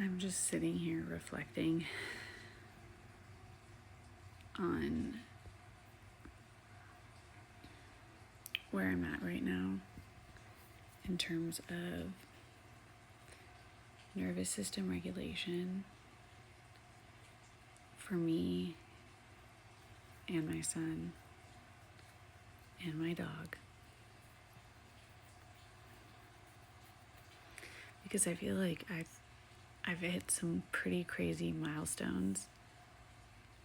I'm just sitting here reflecting on where I'm at right now in terms of nervous system regulation for me and my son and my dog. Because I feel like I've hit some pretty crazy milestones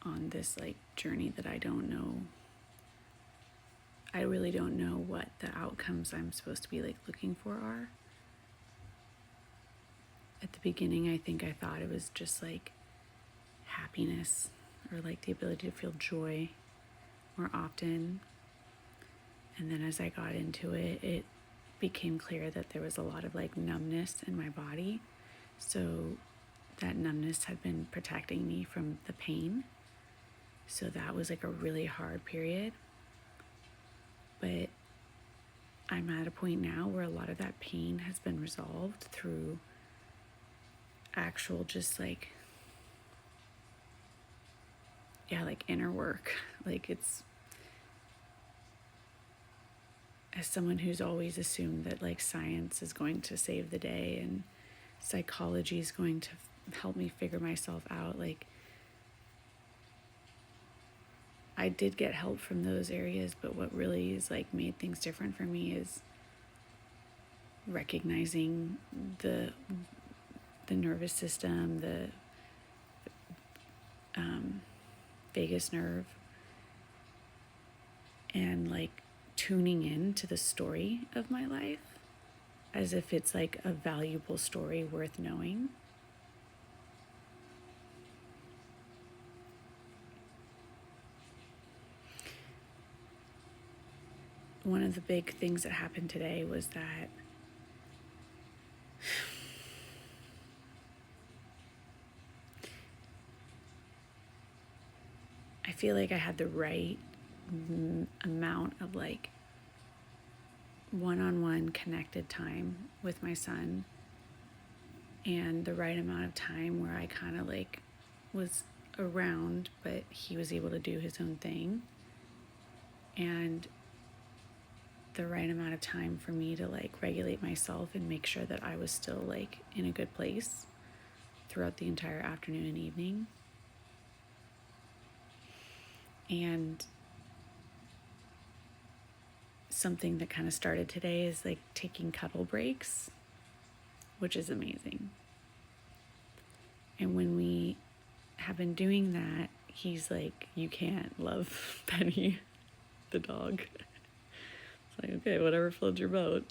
on this journey that I really don't know what the outcomes I'm supposed to be looking for are. At the beginning, I think I thought it was just happiness or the ability to feel joy more often. And then as I got into it, it became clear that there was a lot of numbness in my body. So that numbness had been protecting me from the pain. So that was a really hard period. But I'm at a point now where a lot of that pain has been resolved through actual just inner work. It's, as someone who's always assumed that science is going to save the day and psychology is going to help me figure myself out, I did get help from those areas, but what really is made things different for me is recognizing the nervous system, the vagus nerve, and tuning in to the story of my life as if it's a valuable story worth knowing. One of the big things that happened today was that I feel like I had the right amount of one-on-one connected time with my son, and the right amount of time where I kind of was around, but he was able to do his own thing, and the right amount of time for me to regulate myself and make sure that I was still in a good place throughout the entire afternoon and evening. And something that kind of started today is taking cuddle breaks, which is amazing. And when we have been doing that, he's you can't love Penny, the dog. It's okay, whatever floats your boat.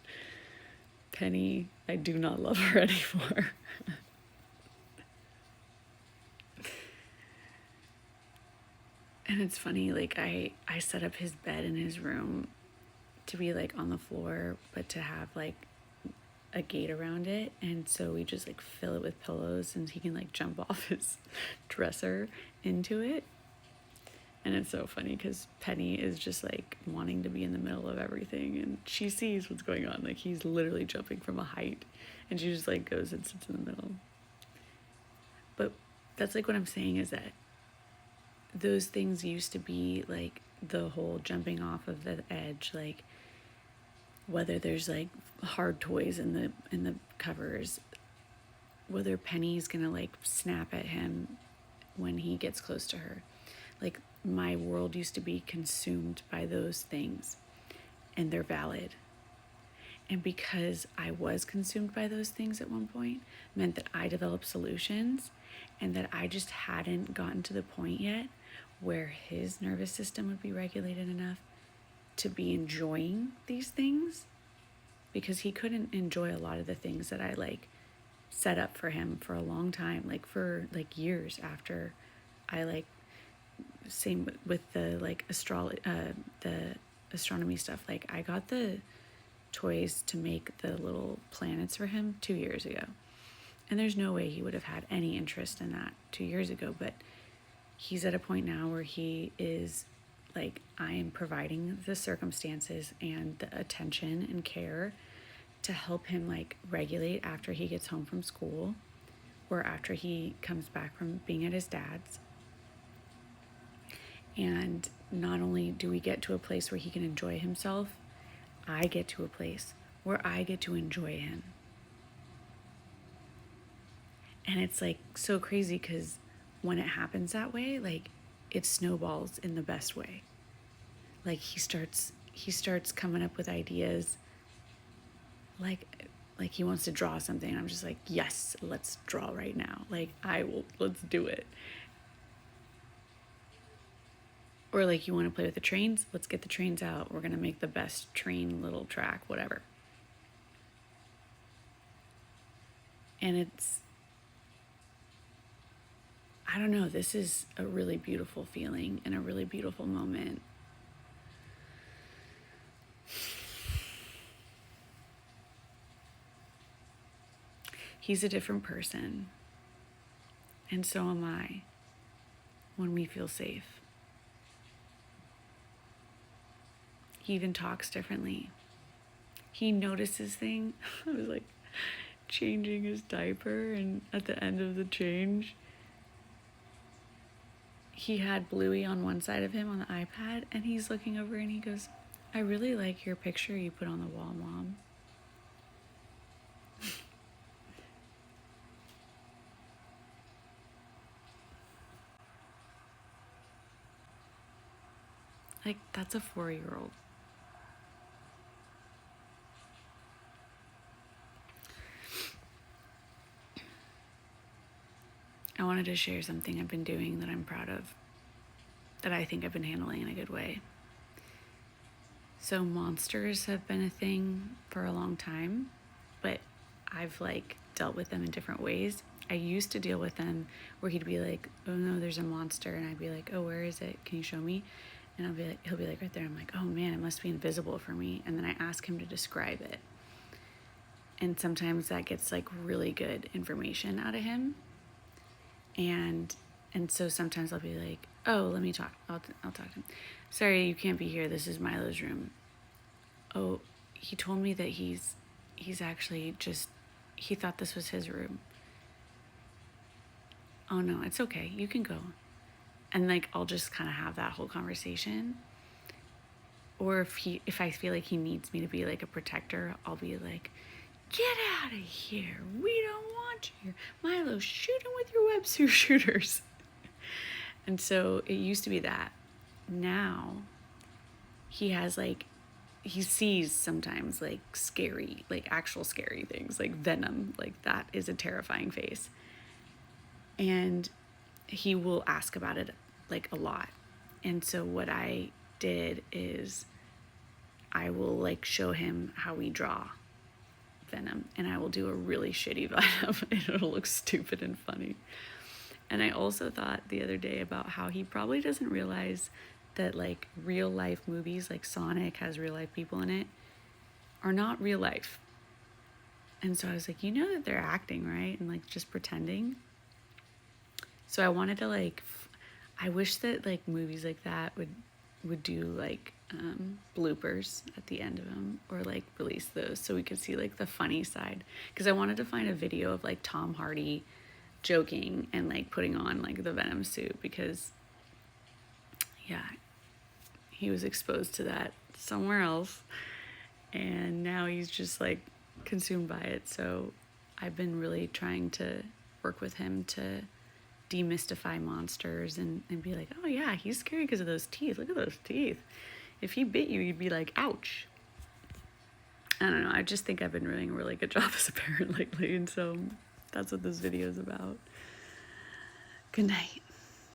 Penny, I do not love her anymore. And it's funny, I set up his bed in his room to be on the floor, but to have a gate around it, and so we just fill it with pillows and he can jump off his dresser into it. And it's so funny because Penny is just wanting to be in the middle of everything, and she sees what's going on. He's literally jumping from a height, and she just goes and sits in the middle. But that's what I'm saying is that those things used to be the whole jumping off of the edge, whether there's hard toys in the covers, whether Penny's gonna snap at him when he gets close to her. My world used to be consumed by those things, and they're valid. And because I was consumed by those things at one point, meant that I developed solutions, and that I just hadn't gotten to the point yet where his nervous system would be regulated enough to be enjoying these things, because he couldn't enjoy a lot of the things that I set up for him for a long time, for years after I same with the the astronomy stuff. I got the toys to make the little planets for him 2 years ago, and there's no way he would have had any interest in that 2 years ago. But he's at a point now where he is I am providing the circumstances and the attention and care to help him regulate after he gets home from school, or after he comes back from being at his dad's. And not only do we get to a place where he can enjoy himself, I get to a place where I get to enjoy him. And it's like so crazy because when it happens that way, like it snowballs in the best way. Like he starts coming up with ideas like he wants to draw something. And I'm just like, yes, let's draw right now. Like let's do it. Or like, you want to play with the trains? Let's get the trains out. We're going to make the best train little track, whatever. And it's, I don't know, this is a really beautiful feeling and a really beautiful moment. He's a different person. And so am I when we feel safe. He even talks differently. He notices things. I was like changing his diaper, and at the end of the change, he had Bluey on one side of him on the iPad, and he's looking over and he goes, I really like your picture you put on the wall, Mom. Like, that's a 4-year-old. I wanted to share something I've been doing that I'm proud of, that I think I've been handling in a good way. So monsters have been a thing for a long time, but I've like dealt with them in different ways. I used to deal with them where he'd be like, oh no, there's a monster. And I'd be like, oh, where is it? Can you show me? And he'll be like right there. I'm like, oh man, it must be invisible for me. And then I ask him to describe it. And sometimes that gets like really good information out of him. And so sometimes I'll be like, oh, let me talk. I'll talk to him. Sorry, you can't be here. This is Milo's room. Oh, he told me that he's actually just, he thought this was his room. Oh no, it's okay. You can go. And like, I'll just kind of have that whole conversation. Or if I feel like he needs me to be like a protector, I'll be like, get out of here. We don't want you here. Milo, shoot him with your webster shooters. And so it used to be that. Now he has like, he sees sometimes like scary, like actual scary things, like venom. Like that is a terrifying face. And he will ask about it like a lot. And so what I did is I will like show him how we draw venom, and I will do a really shitty venom and it'll look stupid and funny. And I also thought the other day about how he probably doesn't realize that like real life movies, like Sonic has real life people in it, are not real life. And so I was like, you know that they're acting, right? And like just pretending. So I wanted to like, I wish that like movies like that would do like bloopers at the end of them, or like release those so we could see like the funny side. Because I wanted to find a video of like Tom Hardy joking and like putting on like the venom suit, because yeah, he was exposed to that somewhere else and now he's just like consumed by it. So I've been really trying to work with him to demystify monsters and be like, oh yeah, he's scary because of those teeth. Look at those teeth. If he bit you, you'd be like, ouch. I don't know. I just think I've been doing a really good job as a parent lately. And so that's what this video is about. Good night.